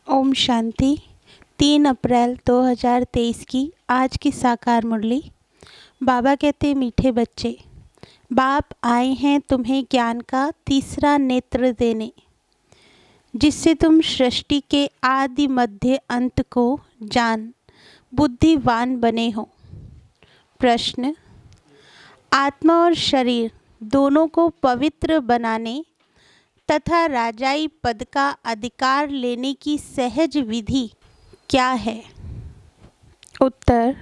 ओम शांति। 3 अप्रैल 2023 की आज की साकार मुरली। बाबा कहते, मीठे बच्चे, बाप आए हैं तुम्हें ज्ञान का तीसरा नेत्र देने, जिससे तुम सृष्टि के आदि मध्य अंत को जान बुद्धिवान बने हो। प्रश्न: आत्मा और शरीर दोनों को पवित्र बनाने तथा राजाई पद का अधिकार लेने की सहज विधि क्या है? उत्तर: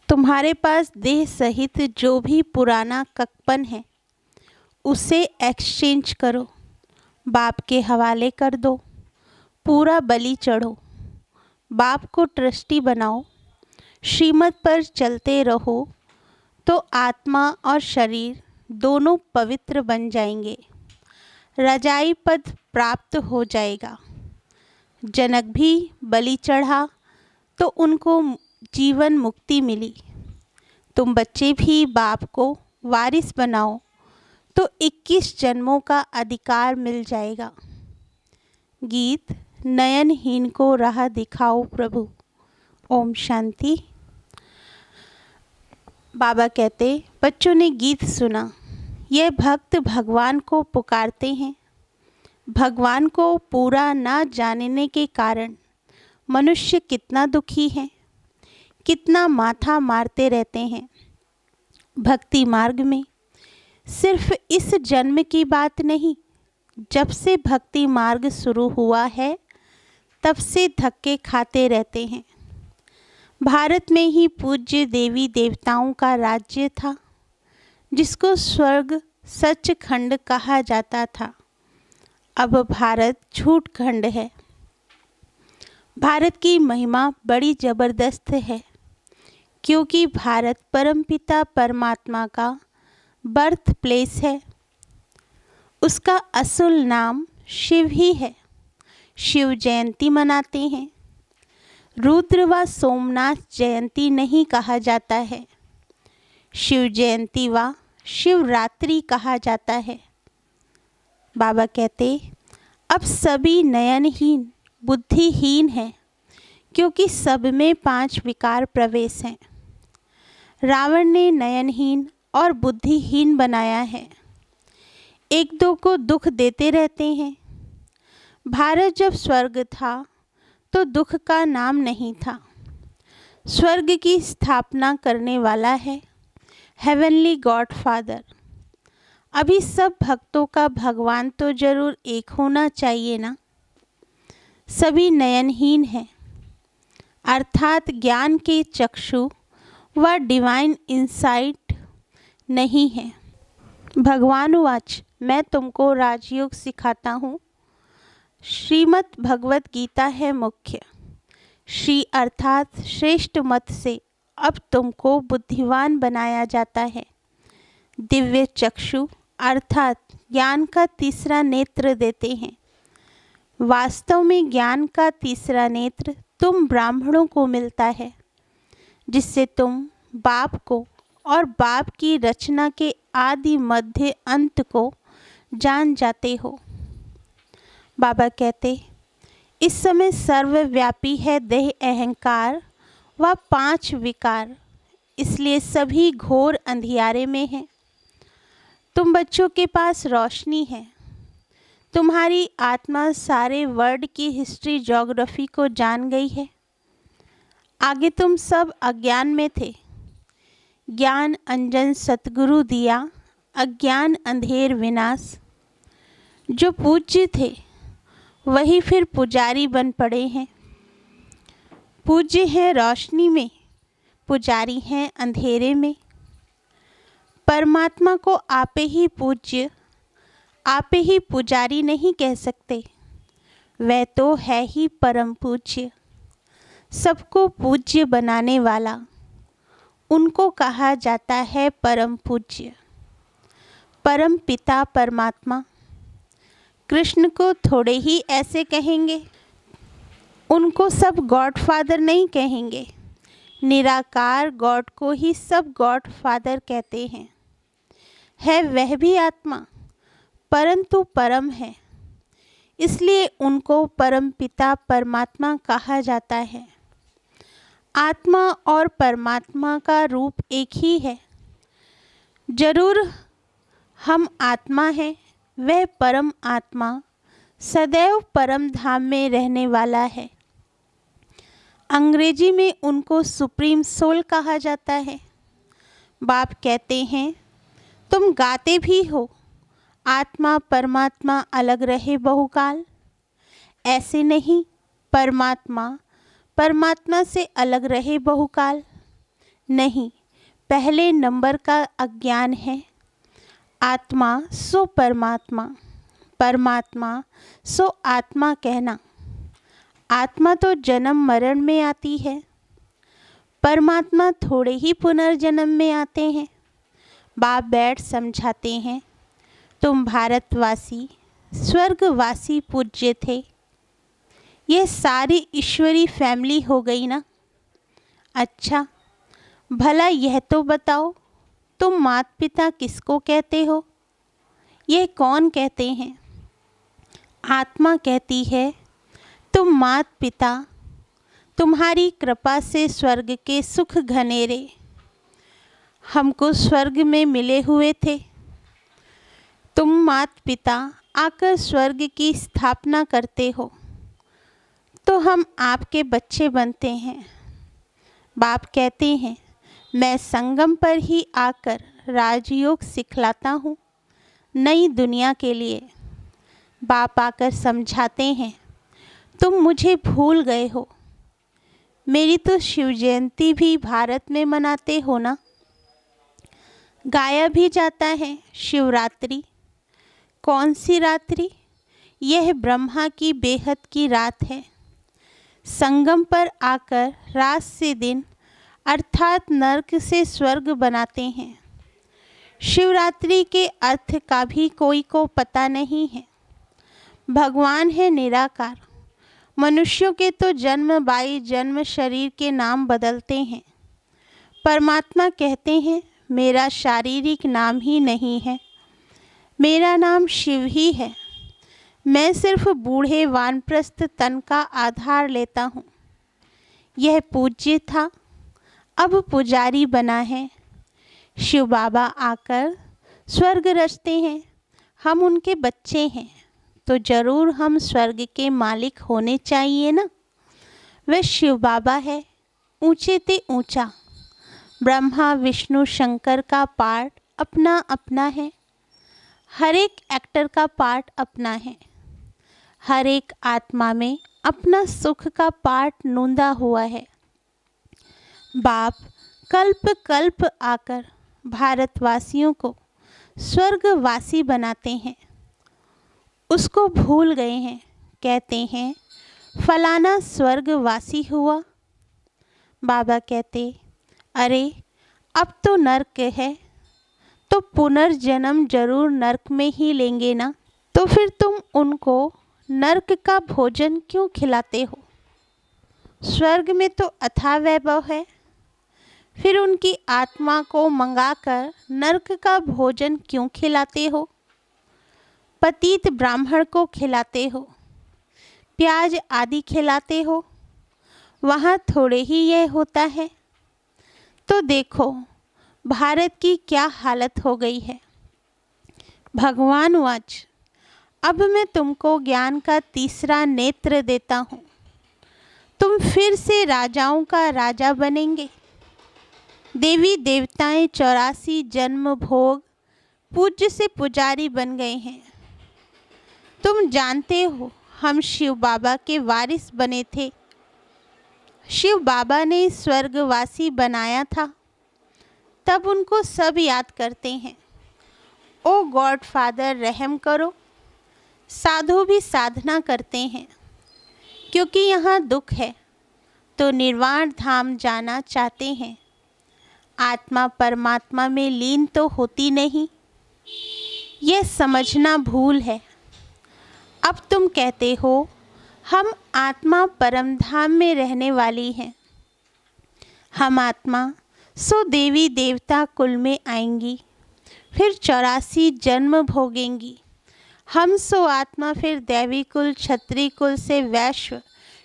तुम्हारे पास देह सहित जो भी पुराना ककपन है उसे एक्सचेंज करो, बाप के हवाले कर दो, पूरा बलि चढ़ो, बाप को ट्रस्टी बनाओ, श्रीमत पर चलते रहो तो आत्मा और शरीर दोनों पवित्र बन जाएंगे, रजाई पद प्राप्त हो जाएगा। जनक भी बलि चढ़ा तो उनको जीवन मुक्ति मिली। तुम बच्चे भी बाप को वारिस बनाओ तो 21 जन्मों का अधिकार मिल जाएगा। गीत: नयनहीन को राह दिखाओ प्रभु। ओम शांति। बाबा कहते, बच्चों ने गीत सुना। यह भक्त भगवान को पुकारते हैं। भगवान को पूरा ना जानने के कारण मनुष्य कितना दुखी है, कितना माथा मारते रहते हैं। भक्ति मार्ग में सिर्फ इस जन्म की बात नहीं, जब से भक्ति मार्ग शुरू हुआ है तब से धक्के खाते रहते हैं। भारत में ही पूज्य देवी देवताओं का राज्य था, जिसको स्वर्ग सचखंड कहा जाता था। अब भारत झूठ खंड है। भारत की महिमा बड़ी ज़बरदस्त है, क्योंकि भारत परमपिता परमात्मा का बर्थ प्लेस है। उसका असल नाम शिव ही है। शिव जयंती मनाते हैं। रुद्र व सोमनाथ जयंती नहीं कहा जाता है। शिव जयंती व शिवरात्रि कहा जाता है। बाबा कहते, अब सभी नयनहीन बुद्धिहीन हैं, क्योंकि सब में 5 विकार प्रवेश हैं। रावण ने नयनहीन और बुद्धिहीन बनाया है। एक दो को दुख देते रहते हैं। भारत जब स्वर्ग था तो दुख का नाम नहीं था। स्वर्ग की स्थापना करने वाला है हेवनली गॉड फादर। अभी सब भक्तों का भगवान तो जरूर एक होना चाहिए ना। सभी नयनहीन हैं, अर्थात ज्ञान के चक्षु व डिवाइन इंसाइट नहीं है। भगवान वाच, मैं तुमको राजयोग सिखाता हूँ। श्रीमद् भगवत गीता है मुख्य। श्री अर्थात श्रेष्ठ मत से अब तुमको बुद्धिवान बनाया जाता है। दिव्य चक्षु अर्थात ज्ञान का तीसरा नेत्र देते हैं। वास्तव में ज्ञान का तीसरा नेत्र तुम ब्राह्मणों को मिलता है, जिससे तुम बाप को और बाप की रचना के आदि मध्य अंत को जान जाते हो। बाबा कहते, इस समय सर्वव्यापी है देह अहंकार व 5 विकार, इसलिए सभी घोर अंधियारे में हैं। तुम बच्चों के पास रोशनी है। तुम्हारी आत्मा सारे वर्ल्ड की हिस्ट्री ज्योग्राफी को जान गई है। आगे तुम सब अज्ञान में थे। ज्ञान अंजन सतगुरु दिया, अज्ञान अंधेर विनाश। जो पूज्य थे वही फिर पुजारी बन पड़े हैं। पूज्य हैं रोशनी में, पुजारी हैं अंधेरे में। परमात्मा को आपे ही पूज्य, आपे ही पुजारी नहीं कह सकते। वह तो है ही परम पूज्य, सबको पूज्य बनाने वाला। उनको कहा जाता है परम पूज्य। परम पिता परमात्मा कृष्ण को थोड़े ही ऐसे कहेंगे। उनको सब गॉड फादर नहीं कहेंगे। निराकार गॉड को ही सब गॉड फादर कहते हैं। है वह भी आत्मा, परंतु परम है। इसलिए उनको परमपिता परमात्मा कहा जाता है। आत्मा और परमात्मा का रूप एक ही है। जरूर हम आत्मा हैं, वह परम आत्मा सदैव परम धाम में रहने वाला है। अंग्रेजी में उनको सुप्रीम सोल कहा जाता है। बाप कहते हैं, तुम गाते भी हो, आत्मा परमात्मा अलग रहे बहुकाल। ऐसे नहीं, परमात्मा परमात्मा से अलग रहे बहुकाल। नहीं, पहले नंबर का अज्ञान है। आत्मा सो परमात्मा, परमात्मा सो आत्मा कहना। आत्मा तो जन्म मरण में आती है, परमात्मा थोड़े ही पुनर्जन्म में आते हैं। बाप बैठ समझाते हैं, तुम भारतवासी स्वर्गवासी पूज्य थे। यह सारी ईश्वरी फैमिली हो गई ना। अच्छा, भला यह तो बताओ, तुम माता पिता किसको कहते हो? यह कौन कहते हैं? आत्मा कहती है, तुम माता पिता, तुम्हारी कृपा से स्वर्ग के सुख घनेरे हमको स्वर्ग में मिले हुए थे। तुम माता पिता आकर स्वर्ग की स्थापना करते हो तो हम आपके बच्चे बनते हैं। बाप कहते हैं, मैं संगम पर ही आकर राजयोग सिखलाता हूँ नई दुनिया के लिए। बाप आकर समझाते हैं, तुम मुझे भूल गए हो। मेरी तो शिव जयंती भी भारत में मनाते हो ना। गाया भी जाता है शिवरात्रि। कौन सी रात्रि? यह ब्रह्मा की बेहद की रात है। संगम पर आकर रात से दिन अर्थात नरक से स्वर्ग बनाते हैं। शिवरात्रि के अर्थ का भी कोई को पता नहीं है। भगवान है निराकार। मनुष्यों के तो जन्म बाई जन्म शरीर के नाम बदलते हैं। परमात्मा कहते हैं, मेरा शारीरिक नाम ही नहीं है, मेरा नाम शिव ही है। मैं सिर्फ बूढ़े वानप्रस्थ तन का आधार लेता हूँ। यह पूज्य था, अब पुजारी बना है। शिव बाबा आकर स्वर्ग रचते हैं। हम उनके बच्चे हैं तो जरूर हम स्वर्ग के मालिक होने चाहिए ना। वह शिव बाबा है, ऊंचे ते ऊंचा। ब्रह्मा विष्णु शंकर का पार्ट अपना अपना है। हर एक एक्टर का पार्ट अपना है। हर एक आत्मा में अपना सुख का पार्ट नूंदा हुआ है। बाप कल्प कल्प आकर भारतवासियों को स्वर्गवासी बनाते हैं। उसको भूल गए हैं। कहते हैं, फलाना स्वर्गवासी हुआ। बाबा कहते, अरे अब तो नरक है, तो पुनर्जन्म जरूर नरक में ही लेंगे ना। तो फिर तुम उनको नरक का भोजन क्यों खिलाते हो? स्वर्ग में तो अथाह वैभव है। फिर उनकी आत्मा को मंगाकर नरक का भोजन क्यों खिलाते हो? पतित ब्राह्मण को खिलाते हो, प्याज आदि खिलाते हो, वहाँ थोड़े ही यह होता है। तो देखो भारत की क्या हालत हो गई है। भगवान वाच, अब मैं तुमको ज्ञान का तीसरा नेत्र देता हूँ। तुम फिर से राजाओं का राजा बनेंगे। देवी देवताएं 84 जन्म भोग पूज्य से पुजारी बन गए हैं। तुम जानते हो हम शिव बाबा के वारिस बने थे। शिव बाबा ने स्वर्गवासी बनाया था, तब उनको सब याद करते हैं। ओ गॉड फादर रहम करो। साधु भी साधना करते हैं, क्योंकि यहाँ दुख है तो निर्वाण धाम जाना चाहते हैं। आत्मा परमात्मा में लीन तो होती नहीं, यह समझना भूल है। अब तुम कहते हो हम आत्मा परम धाम में रहने वाली हैं। हम आत्मा सो देवी देवता कुल में आएंगी, फिर 84 जन्म भोगेंगी। हम सो आत्मा फिर दैवी कुल क्षत्रिय कुल से वैश्य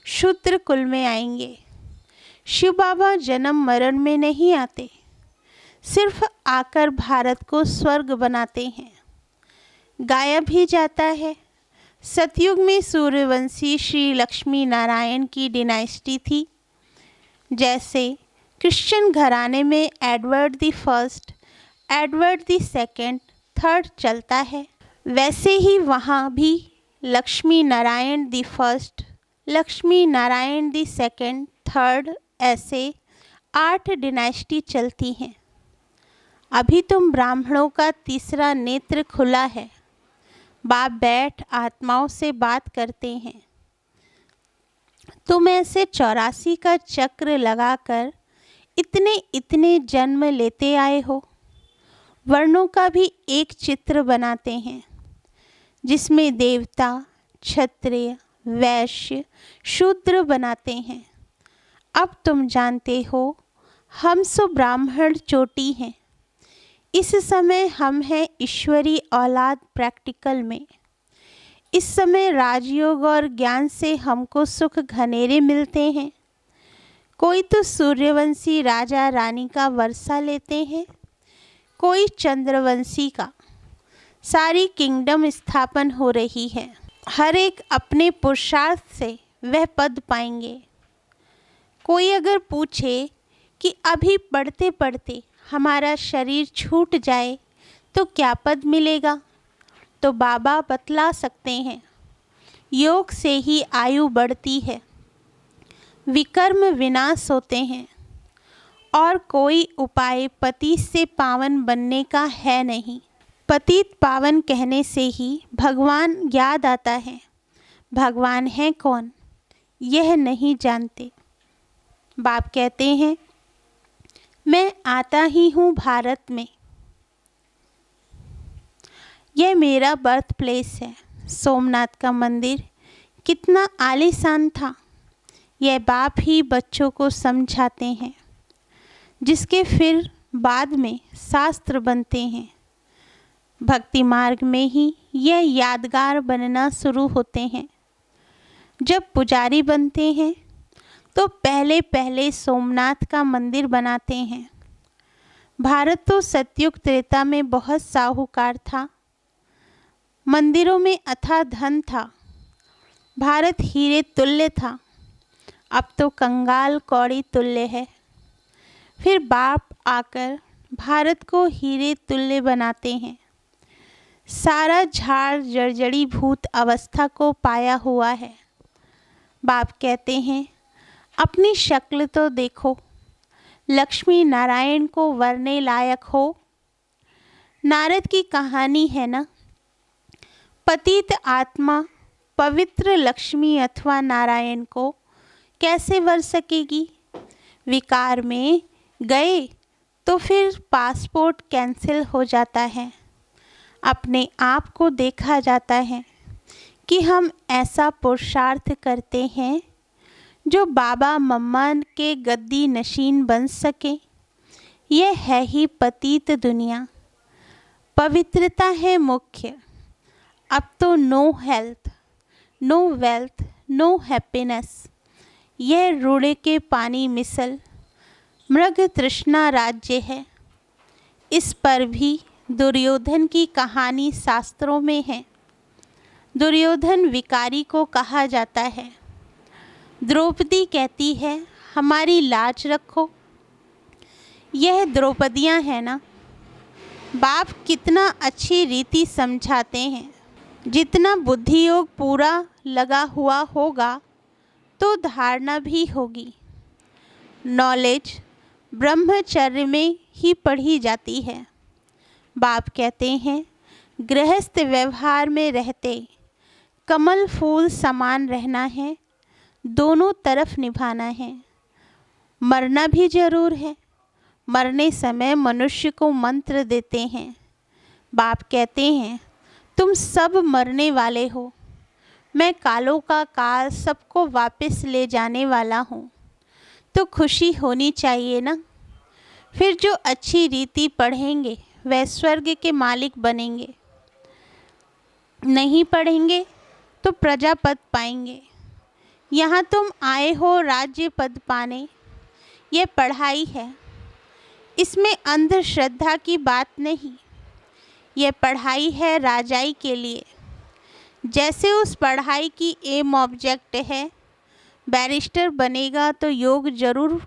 शूद्र कुल में आएंगे। शिव बाबा जन्म मरण में नहीं आते, सिर्फ आकर भारत को स्वर्ग बनाते हैं, गाया भी जाता है। सतयुग में सूर्यवंशी श्री लक्ष्मी नारायण की डिनाइस्टी थी। जैसे क्रिश्चियन घराने में Edward the first, Edward the second, third चलता है, वैसे ही वहाँ भी Lakshmi Narayan the first, Lakshmi Narayan the second, third, ऐसे 8 डिनाइस्टी चलती हैं। अभी तुम ब्राह्मणों का तीसरा नेत्र खुला है। बाप बैठ आत्माओं से बात करते हैं। तुम ऐसे 84 का चक्र लगाकर इतने इतने जन्म लेते आए हो। वर्णों का भी एक चित्र बनाते हैं जिसमें देवता, क्षत्रिय, वैश्य, शूद्र बनाते हैं। अब तुम जानते हो हम सो ब्राह्मण चोटी हैं। इस समय हम हैं ईश्वरी औलाद प्रैक्टिकल में। इस समय राजयोग और ज्ञान से हमको सुख घनेरे मिलते हैं। कोई तो सूर्यवंशी राजा रानी का वर्षा लेते हैं, कोई चंद्रवंशी का। सारी किंगडम स्थापन हो रही है। हर एक अपने पुरुषार्थ से वह पद पाएंगे। कोई अगर पूछे कि अभी पढ़ते पढ़ते हमारा शरीर छूट जाए तो क्या पद मिलेगा, तो बाबा बतला सकते हैं, योग से ही आयु बढ़ती है, विकर्म विनाश होते हैं, और कोई उपाय पतित से पावन बनने का है नहीं। पतित पावन कहने से ही भगवान याद आता है। भगवान है कौन, यह नहीं जानते। बाप कहते हैं, मैं आता ही हूँ भारत में। यह मेरा बर्थ प्लेस है। सोमनाथ का मंदिर कितना आलीशान था, यह बाप ही बच्चों को समझाते हैं, जिसके फिर बाद में शास्त्र बनते हैं। भक्ति मार्ग में ही यह यादगार बनना शुरू होते हैं। जब पुजारी बनते हैं तो पहले पहले सोमनाथ का मंदिर बनाते हैं। भारत तो सतयुग त्रेता में बहुत साहूकार था, मंदिरों में अथाह धन था, भारत हीरे तुल्य था। अब तो कंगाल कौड़ी तुल्य है। फिर बाप आकर भारत को हीरे तुल्य बनाते हैं। सारा झाड़ जर्जड़ी भूत अवस्था को पाया हुआ है। बाप कहते हैं, अपनी शक्ल तो देखो, लक्ष्मी नारायण को वरने लायक हो। नारद की कहानी है ना, पतित आत्मा पवित्र लक्ष्मी अथवा नारायण को कैसे वर सकेगी। विकार में गए तो फिर पासपोर्ट कैंसिल हो जाता है। अपने आप को देखा जाता है कि हम ऐसा पुरुषार्थ करते हैं जो बाबा मम्मा के गद्दी नशीन बन सके। यह है ही पतित दुनिया। पवित्रता है मुख्य। अब तो no health, no wealth, no happiness. यह रूड़े के पानी मिसल मृग तृष्णा राज्य है। इस पर भी दुर्योधन की कहानी शास्त्रों में है। दुर्योधन विकारी को कहा जाता है। द्रौपदी कहती है, हमारी लाज रखो। यह द्रौपदियाँ हैं ना। बाप कितना अच्छी रीति समझाते हैं। जितना बुद्धि योग पूरा लगा हुआ होगा तो धारणा भी होगी। नॉलेज ब्रह्मचर्य में ही पढ़ी जाती है। बाप कहते हैं, गृहस्थ व्यवहार में रहते कमल फूल समान रहना है, दोनों तरफ निभाना है। मरना भी जरूर है। मरने समय मनुष्य को मंत्र देते हैं। बाप कहते हैं, तुम सब मरने वाले हो। मैं कालों का काल सबको वापस ले जाने वाला हूँ, तो खुशी होनी चाहिए ना। फिर जो अच्छी रीति पढ़ेंगे वह स्वर्ग के मालिक बनेंगे। नहीं पढ़ेंगे तो प्रजा पद पाएंगे। यहाँ तुम आए हो राज्य पद पाने, ये पढ़ाई है, इसमें अंधश्रद्धा की बात नहीं। ये पढ़ाई है राजाई के लिए। जैसे उस पढ़ाई की एम ऑब्जेक्ट है, बैरिस्टर बनेगा तो योग जरूर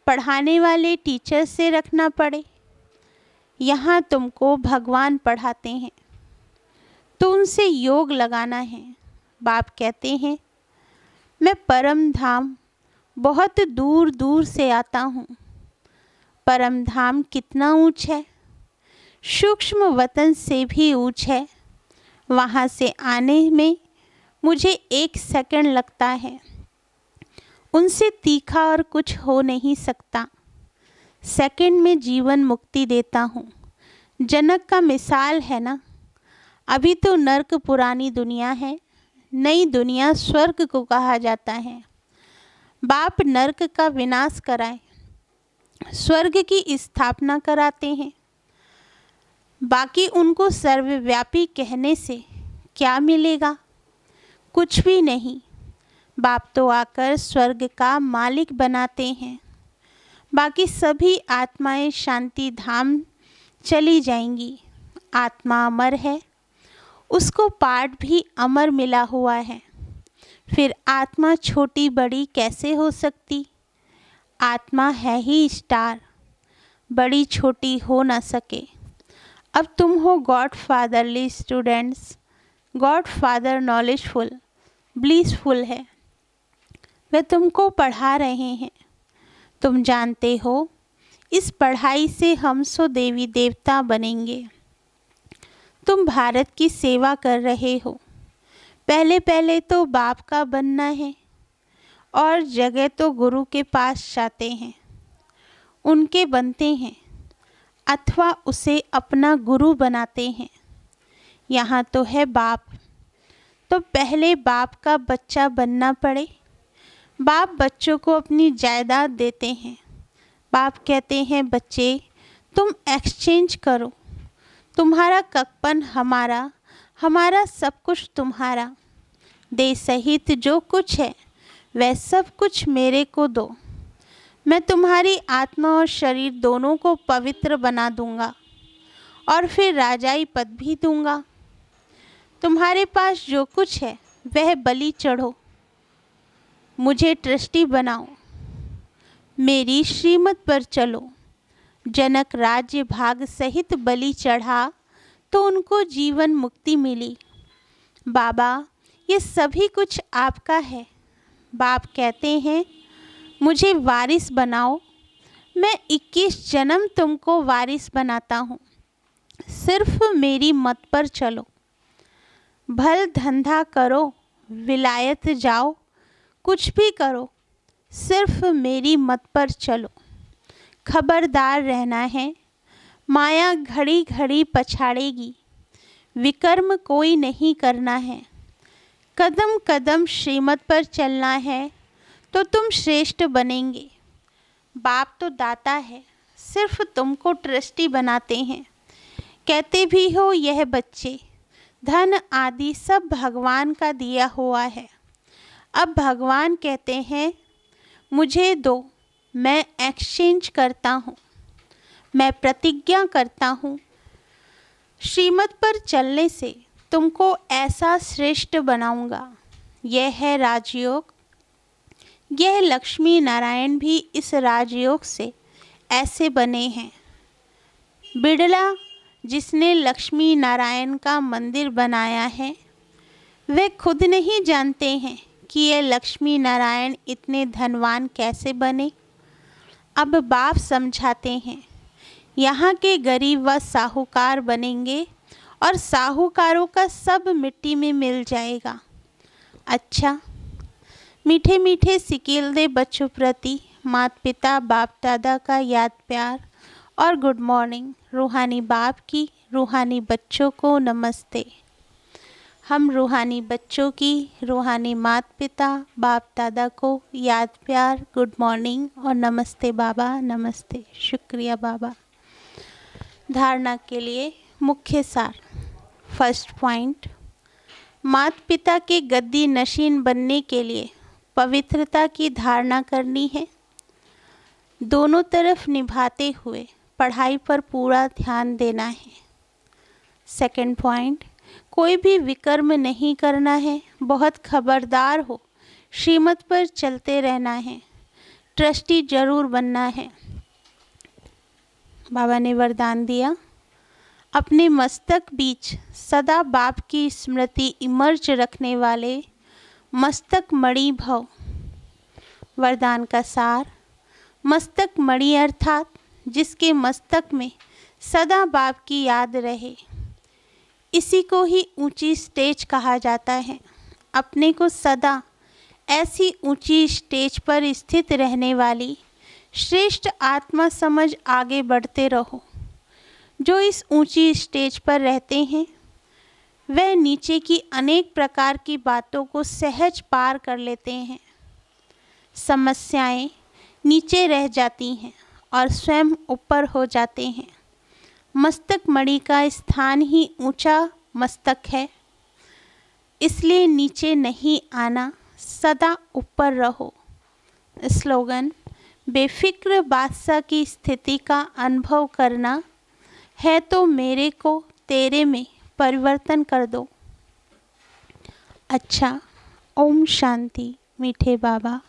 पढ़ाने वाले टीचर से रखना पड़े। यहाँ तुमको भगवान पढ़ाते हैं तो उनसे योग लगाना है। बाप कहते हैं मैं परम धाम बहुत दूर दूर से आता हूँ। परम धाम कितना ऊंच है, सूक्ष्म वतन से भी ऊंच है। वहाँ से आने में मुझे 1 सेकंड लगता है, उनसे तीखा और कुछ हो नहीं सकता। सेकंड में जीवन मुक्ति देता हूँ। जनक का मिसाल है ना। अभी तो नर्क पुरानी दुनिया है, नई दुनिया स्वर्ग को कहा जाता है। बाप नर्क का विनाश कराए, स्वर्ग की स्थापना कराते हैं। बाकी उनको सर्वव्यापी कहने से क्या मिलेगा? कुछ भी नहीं। बाप तो आकर स्वर्ग का मालिक बनाते हैं। बाकी सभी आत्माएं शांति धाम चली जाएंगी। आत्मा अमर है, उसको पाठ भी अमर मिला हुआ है। फिर आत्मा छोटी बड़ी कैसे हो सकती? आत्मा है ही स्टार, बड़ी छोटी हो ना सके। अब तुम हो God fatherly students. God father knowledgeful blissful है, वे तुमको पढ़ा रहे हैं। तुम जानते हो इस पढ़ाई से हम सो देवी देवता बनेंगे। तुम भारत की सेवा कर रहे हो। पहले पहले तो बाप का बनना है और जगह तो गुरु के पास जाते हैं, उनके बनते हैं अथवा उसे अपना गुरु बनाते हैं। यहाँ तो है बाप, तो पहले बाप का बच्चा बनना पड़े। बाप बच्चों को अपनी जायदाद देते हैं। बाप कहते हैं बच्चे तुम एक्सचेंज करो, तुम्हारा ककपन हमारा, हमारा सब कुछ तुम्हारा। दे सहित जो कुछ है वह सब कुछ मेरे को दो। मैं तुम्हारी आत्मा और शरीर दोनों को पवित्र बना दूंगा और फिर राजाई पद भी दूंगा। तुम्हारे पास जो कुछ है वह बलि चढ़ो, मुझे ट्रस्टी बनाओ, मेरी श्रीमत पर चलो। जनक राज्य भाग सहित बलि चढ़ा तो उनको जीवन मुक्ति मिली। बाबा ये सभी कुछ आपका है। बाप कहते हैं मुझे वारिस बनाओ। मैं 21 जन्म तुमको वारिस बनाता हूँ, सिर्फ मेरी मत पर चलो। भल धंधा करो, विलायत जाओ, कुछ भी करो, सिर्फ मेरी मत पर चलो। खबरदार रहना है, माया घड़ी घड़ी पछाड़ेगी। विकर्म कोई नहीं करना है, कदम कदम श्रीमत पर चलना है तो तुम श्रेष्ठ बनेंगे। बाप तो दाता है, सिर्फ तुमको ट्रस्टी बनाते हैं। कहते भी हो यह बच्चे धन आदि सब भगवान का दिया हुआ है। अब भगवान कहते हैं मुझे दो, मैं एक्सचेंज करता हूँ, मैं प्रतिज्ञा करता हूँ। श्रीमत पर चलने से तुमको ऐसा श्रेष्ठ बनाऊंगा। यह है राजयोग। यह लक्ष्मी नारायण भी इस राजयोग से ऐसे बने हैं। बिड़ला जिसने लक्ष्मी नारायण का मंदिर बनाया है, वे खुद नहीं जानते हैं कि ये लक्ष्मी नारायण इतने धनवान कैसे बने। अब बाप समझाते हैं यहाँ के गरीब व साहूकार बनेंगे और साहूकारों का सब मिट्टी में मिल जाएगा। अच्छा, मीठे मीठे सिकील दे बच्चों प्रति माता पिता बाप दादा का याद प्यार और गुड मॉर्निंग। रूहानी बाप की रूहानी बच्चों को नमस्ते। हम रूहानी बच्चों की रूहानी माता पिता बाप दादा को याद प्यार, गुड मॉर्निंग और नमस्ते बाबा, नमस्ते, शुक्रिया बाबा। धारणा के लिए मुख्य सार। फर्स्ट पॉइंट, माता पिता के गद्दी नशीन बनने के लिए पवित्रता की धारणा करनी है। दोनों तरफ निभाते हुए पढ़ाई पर पूरा ध्यान देना है। सेकंड पॉइंट, कोई भी विकर्म नहीं करना है। बहुत खबरदार हो, श्रीमत पर चलते रहना है। ट्रस्टी जरूर बनना है। बाबा ने वरदान दिया, अपने मस्तक बीच सदा बाप की स्मृति इमर्ज रखने वाले मस्तक मणि भव। वरदान का सार, मस्तक मणि अर्थात जिसके मस्तक में सदा बाप की याद रहे, इसी को ही ऊंची स्टेज कहा जाता है। अपने को सदा ऐसी ऊंची स्टेज पर स्थित रहने वाली श्रेष्ठ आत्मा समझ आगे बढ़ते रहो। जो इस ऊंची स्टेज पर रहते हैं वह नीचे की अनेक प्रकार की बातों को सहज पार कर लेते हैं। समस्याएं नीचे रह जाती हैं और स्वयं ऊपर हो जाते हैं। मस्तक मणि का स्थान ही ऊंचा मस्तक है, इसलिए नीचे नहीं आना, सदा ऊपर रहो। स्लोगन, बेफिक्र बादशाह की स्थिति का अनुभव करना है तो मेरे को तेरे में परिवर्तन कर दो। अच्छा, ओम शांति। मीठे बाबा।